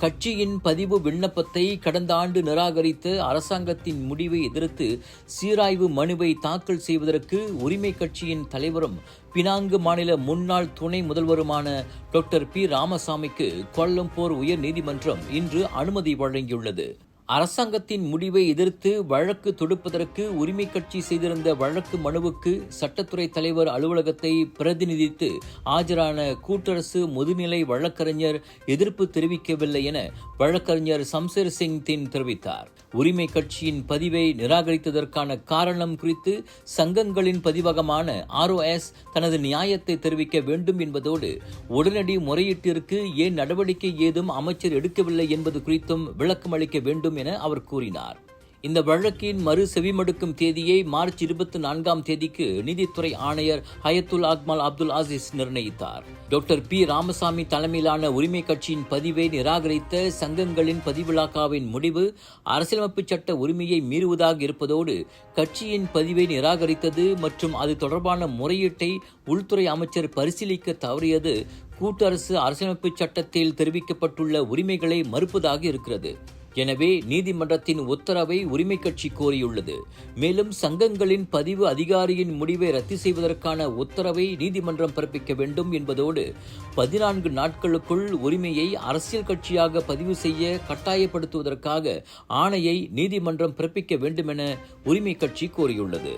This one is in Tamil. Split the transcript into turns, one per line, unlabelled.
கட்சியின் பதிவு விண்ணப்பத்தை கடந்த ஆண்டு நிராகரித்த அரசாங்கத்தின் முடிவை எதிர்த்து சீராய்வு மனுவை தாக்கல் செய்வதற்கு உரிமை கட்சியின் தலைவரும் பினாங்கு மாநில முன்னாள் துணை முதல்வருமான டாக்டர் பி ராமசாமிக்கு கோலம்பூர் உயர் நீதிமன்றம் இன்று அனுமதி வழங்கியுள்ளது. அரசாங்கத்தின் முடிவை எதிர்த்து வழக்கு தொடுப்பதற்கு உரிமை கட்சி செய்திருந்த வழக்கு மனுவுக்கு சட்டத்துறை தலைவர் அலுவலகத்தை பிரதிநிதித்து ஆஜரான கூட்டரசு முதுநிலை வழக்கறிஞர் எதிர்ப்பு தெரிவிக்கவில்லை என வழக்கறிஞர் சம்சேர் சிங் தின் தெரிவித்தார். உரிமை கட்சியின் பதிவை நிராகரித்ததற்கான காரணம் குறித்து சங்கங்களின் பதிவகமான ROS தனது நியாயத்தை தெரிவிக்க வேண்டும் என்பதோடு உடனடி முறையீட்டிற்கு ஏன் நடவடிக்கை ஏதும் அமைச்சர் எடுக்கவில்லை என்பது குறித்தும் விளக்கம் அளிக்க வேண்டும் என அவர் கூறினார். இந்த வழக்கின் மறு செவிமடுக்கும் தேதியை மார்ச் 24ஆம் தேதிக்கு நீதித்துறை ஆணையர் ஹயத்துல் அக்மல் அப்துல் அசீஸ் நிர்ணயித்தார். டாக்டர் பி ராமசாமி தலைமையிலான உரிமை கட்சியின் பதிவை நிராகரித்த சங்கங்களின் பதிவிலாக்காவின் முடிவு அரசியலமைப்பு சட்ட உரிமையை மீறுவதாக இருப்பதோடு கட்சியின் பதிவை நிராகரித்தது மற்றும் அது தொடர்பான முறையீட்டை உள்துறை அமைச்சர் பரிசீலிக்க தவறியது கூட்டரசு அரசியலமைப்பு சட்டத்தில் தெரிவிக்கப்பட்டுள்ள உரிமைகளை மறுப்பதாக இருக்கிறது. எனவே நீதிமன்றத்தின் உத்தரவை உரிமை கட்சி கோரியுள்ளது. மேலும் சங்கங்களின் பதிவு அதிகாரியின் முடிவை ரத்து செய்வதற்கான உத்தரவை நீதிமன்றம் பிறப்பிக்க வேண்டும் என்பதோடு 14 நாட்களுக்குள் உரிமையை அரசியல் கட்சியாக பதிவு செய்ய கட்டாயப்படுத்துவதற்காக ஆணையை நீதிமன்றம் பிறப்பிக்க வேண்டும் என உரிமை கட்சி கோரியுள்ளது.